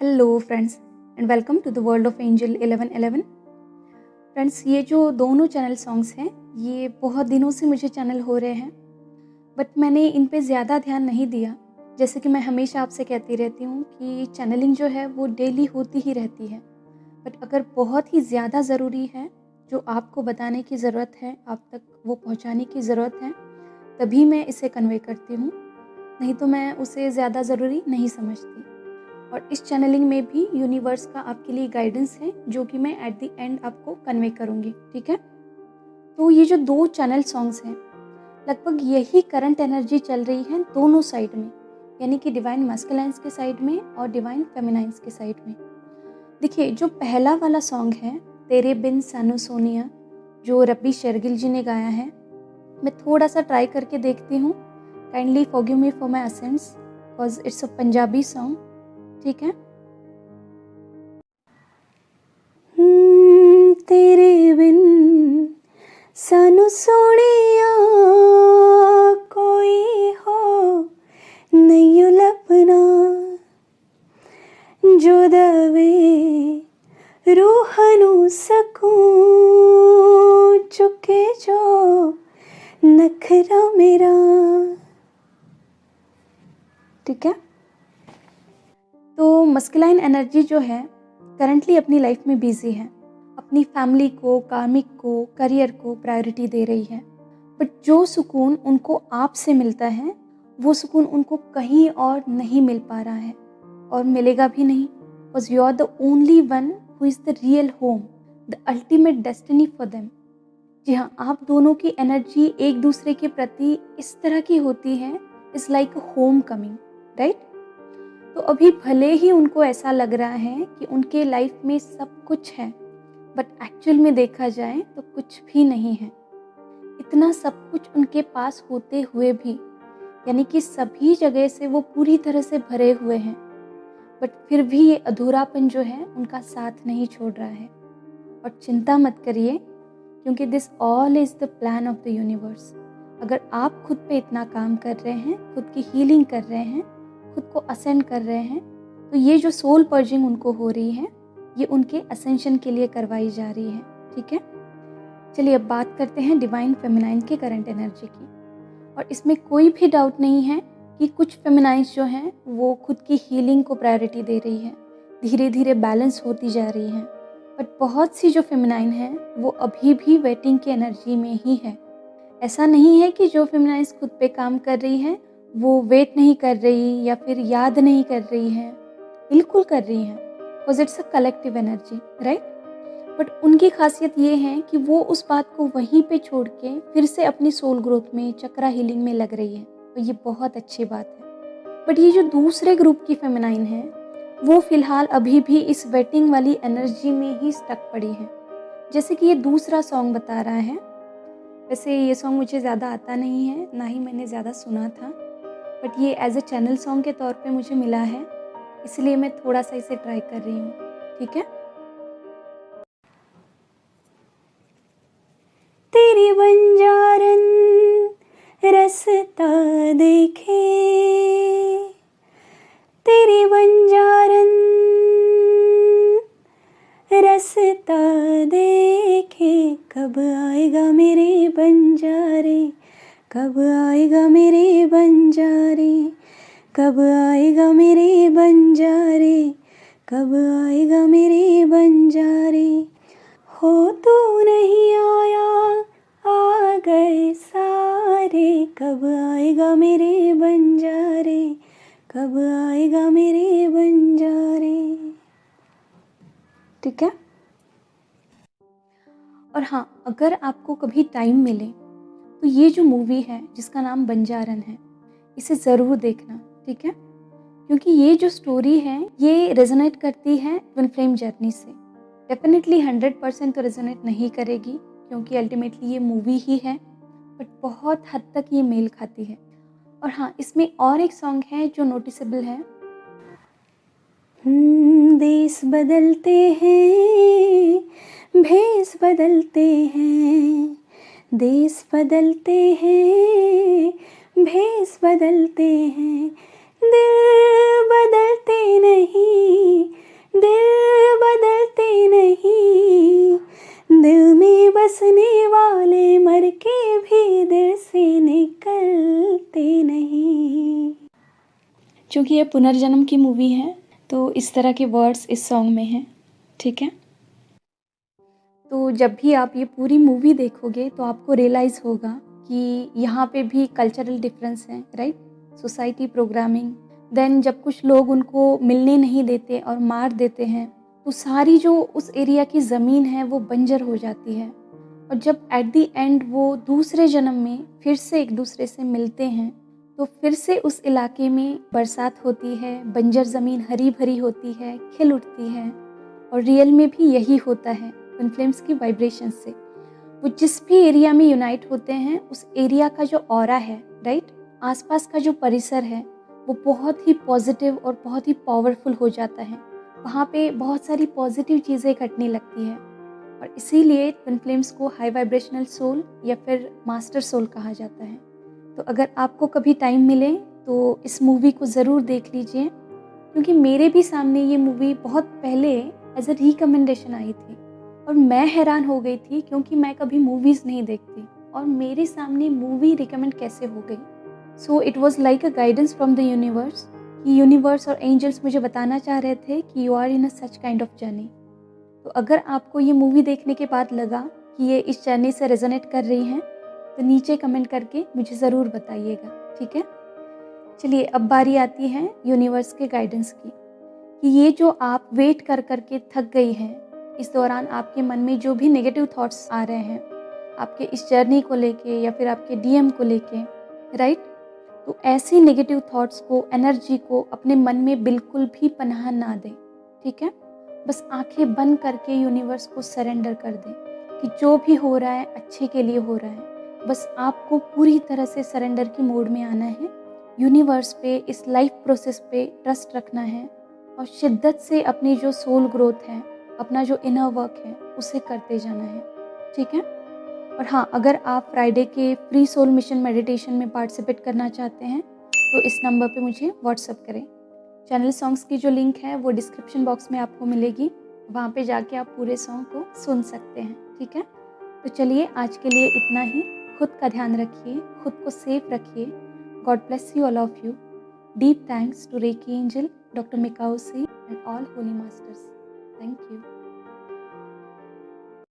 Hello friends and welcome to the world of angel 1111। Friends, ये जो दोनों channel songs हैं ये बहुत दिनों से मुझे चैनल हो रहे हैं, बट मैंने इन पे ज़्यादा ध्यान नहीं दिया। जैसे कि मैं हमेशा आपसे कहती रहती हूँ कि चैनलिंग जो है वो डेली होती ही रहती है, बट अगर बहुत ही ज़्यादा ज़रूरी है, जो आपको बताने की ज़रूरत है, आप तक वो पहुँचाने की ज़रूरत है, तभी मैं इसे कन्वे करती हूँ, नहीं तो मैं उसे ज़्यादा ज़रूरी नहीं समझती। और इस चैनलिंग में भी यूनिवर्स का आपके लिए गाइडेंस है, जो कि मैं एट द एंड आपको कन्वे करूँगी, ठीक है। तो ये जो दो चैनल सॉन्ग्स हैं, लगभग यही करंट एनर्जी चल रही है दोनों साइड में, यानी कि डिवाइन मैस्कुलाइन्स के साइड में और डिवाइन फेमिनाइन्स के साइड में। देखिए, जो पहला वाला सॉन्ग है तेरे बिन सानू सोनिया, जो रब्बी शेरगिल जी ने गाया है, मैं थोड़ा सा ट्राई करके देखती हूँ। Kindly forgive me for my accents because it's a Punjabi song, ठीक है। तेरे बिन सानू सोनिया कोई हो नहीं लपना, जो दवे रूह नू सकूं चुके जो नखरा मेरा, ठीक है। तो मस्कुलाइन एनर्जी जो है करंटली अपनी लाइफ में बिजी है, अपनी फैमिली को, कार्मिक को, करियर को प्रायोरिटी दे रही है, बट जो सुकून उनको आपसे मिलता है वो सुकून उनको कहीं और नहीं मिल पा रहा है और मिलेगा भी नहीं, because you are the only one who is the real home, the ultimate destiny for them. जी हाँ, आप दोनों की एनर्जी एक दूसरे के प्रति इस तरह की होती है, is like home coming, right. तो अभी भले ही उनको ऐसा लग रहा है कि उनके लाइफ में सब कुछ है, बट एक्चुअल में देखा जाए तो कुछ भी नहीं है। इतना सब कुछ उनके पास होते हुए भी, यानी कि सभी जगह से वो पूरी तरह से भरे हुए हैं, बट फिर भी ये अधूरापन जो है उनका साथ नहीं छोड़ रहा है। और चिंता मत करिए, क्योंकि this all is the plan of the universe. अगर आप खुद पे इतना काम कर रहे हैं, खुद की हीलिंग कर रहे हैं, खुद को असेंड कर रहे हैं, तो ये जो सोल पर्जिंग उनको हो रही है, ये उनके असेंशन के लिए करवाई जा रही है, ठीक है। चलिए अब बात करते हैं डिवाइन फेमिनाइन के करंट एनर्जी की। और इसमें कोई भी डाउट नहीं है कि कुछ फेमिनाइन्स जो हैं वो खुद की हीलिंग को प्रायोरिटी दे रही है, धीरे धीरे बैलेंस होती जा रही हैं, बट बहुत सी जो फेमिनाइन हैं वो अभी भी वेटिंग की एनर्जी में ही है। ऐसा नहीं है कि जो फेमिनाइन्स खुद पे काम कर रही हैं वो वेट नहीं कर रही या फिर याद नहीं कर रही हैं, बिल्कुल कर रही हैं, because it's a collective energy, right. But उनकी खासियत ये है कि वो उस बात को वहीं पे छोड़ के फिर से अपनी सोल ग्रोथ में, चक्रा हीलिंग में लग रही है, तो ये बहुत अच्छी बात है। बट ये जो दूसरे ग्रुप की फेमिनाइन है वो फिलहाल अभी भी इस वेटिंग वाली एनर्जी में ही स्टक पड़ी है, जैसे कि ये दूसरा सॉन्ग बता रहा है। वैसे ये सॉन्ग मुझे ज़्यादा आता नहीं है, ना ही मैंने ज़्यादा सुना था, बट ये एज अ चैनल सॉन्ग के तौर पे मुझे मिला है, इसलिए मैं थोड़ा सा इसे ट्राई कर रही हूँ, ठीक है। तेरी बंजारन रास्ता देखे, तेरी बंजारन रास्ता देखे, कब आएगा मेरे बंजारे, कब आएगा मेरे बंजारे, कब आएगा मेरे बंजारे, कब आएगा मेरे बंजारे, हो तू नहीं आया आ गए सारे, कब आएगा मेरे बंजारे, कब आएगा मेरे बंजारे, ठीक है। और हाँ, अगर आपको कभी टाइम मिले तो ये जो मूवी है जिसका नाम बंजारन है, इसे ज़रूर देखना, ठीक है। क्योंकि ये जो स्टोरी है ये रेजोनेट करती है ट्विन फ्लेम जर्नी से। डेफिनेटली 100% तो रेजोनेट नहीं करेगी, क्योंकि अल्टीमेटली ये मूवी ही है, बट बहुत हद तक ये मेल खाती है। और हाँ, इसमें और एक सॉन्ग है जो नोटिसेबल है। देश बदलते हैं, भेष बदलते हैं, देश बदलते हैं, भेष बदलते हैं, दिल बदलते नहीं, क्योंकि ये पुनर्जन्म की मूवी है तो इस तरह के वर्ड्स इस सॉन्ग में हैं, ठीक है। तो जब भी आप ये पूरी मूवी देखोगे तो आपको रियलाइज़ होगा कि यहाँ पे भी कल्चरल डिफरेंस हैं, राइट। सोसाइटी प्रोग्रामिंग, देन जब कुछ लोग उनको मिलने नहीं देते और मार देते हैं तो सारी जो उस एरिया की ज़मीन है वो बंजर हो जाती है। और जब एट द एंड वो दूसरे जन्म में फिर से एक दूसरे से मिलते हैं तो फिर से उस इलाके में बरसात होती है, बंजर ज़मीन हरी भरी होती है, खिल उठती है। और रियल में भी यही होता है ट्विन फ्लेम्स की वाइब्रेशन से। वो जिस भी एरिया में यूनाइट होते हैं उस एरिया का जो ऑरा है, राइट, आसपास का जो परिसर है वो बहुत ही पॉजिटिव और बहुत ही पावरफुल हो जाता है। वहाँ पे बहुत सारी पॉजिटिव चीज़ें घटने लगती हैं और इसीलिए ट्विन फ्लेम्स को हाई वाइब्रेशनल सोल या फिर मास्टर सोल कहा जाता है। तो अगर आपको कभी टाइम मिले तो इस मूवी को ज़रूर देख लीजिए, क्योंकि मेरे भी सामने ये मूवी बहुत पहले एज अ रिकमेंडेशन आई थी और मैं हैरान हो गई थी क्योंकि मैं कभी मूवीज़ नहीं देखती और मेरे सामने मूवी रिकमेंड कैसे हो गई। So it was like a guidance from the universe कि यूनिवर्स और एंजल्स मुझे बताना चाह रहे थे कि you are in a such kind of journey. तो अगर आपको ये मूवी देखने के बाद लगा कि ये इस जर्नी से रेजोनेट कर रही हैं तो नीचे कमेंट करके मुझे ज़रूर बताइएगा, ठीक है। चलिए अब बारी आती है यूनिवर्स के गाइडेंस की, कि ये जो आप वेट कर कर के थक गई हैं, इस दौरान आपके मन में जो भी नेगेटिव थॉट्स आ रहे हैं आपके इस जर्नी को लेके या फिर आपके डीएम को लेके, राइट, तो ऐसे नेगेटिव थॉट्स को, एनर्जी को अपने मन में बिल्कुल भी पनाह ना दें, ठीक है। बस आंखें बंद करके यूनिवर्स को सरेंडर कर दें कि जो भी हो रहा है अच्छे के लिए हो रहा है। बस आपको पूरी तरह से सरेंडर की मोड में आना है, यूनिवर्स पे, इस लाइफ प्रोसेस पे ट्रस्ट रखना है और शिद्दत से अपनी जो सोल ग्रोथ है, अपना जो इनर वर्क है उसे करते जाना है, ठीक है। और हाँ, अगर आप फ्राइडे के फ्री सोल मिशन मेडिटेशन में पार्टिसिपेट करना चाहते हैं तो इस नंबर पे मुझे व्हाट्सअप करें। चैनल सॉन्ग्स की जो लिंक है वो डिस्क्रिप्शन बॉक्स में आपको मिलेगी, वहाँ पे जाके आप पूरे सॉन्ग को सुन सकते हैं, ठीक है। तो चलिए आज के लिए इतना ही। खुद का ध्यान रखिए, खुद को सेफ रखिए। God bless you, all of you. Deep thanks to Reiki Angel, Dr. Mikao C, and all Holy Masters. Thank you.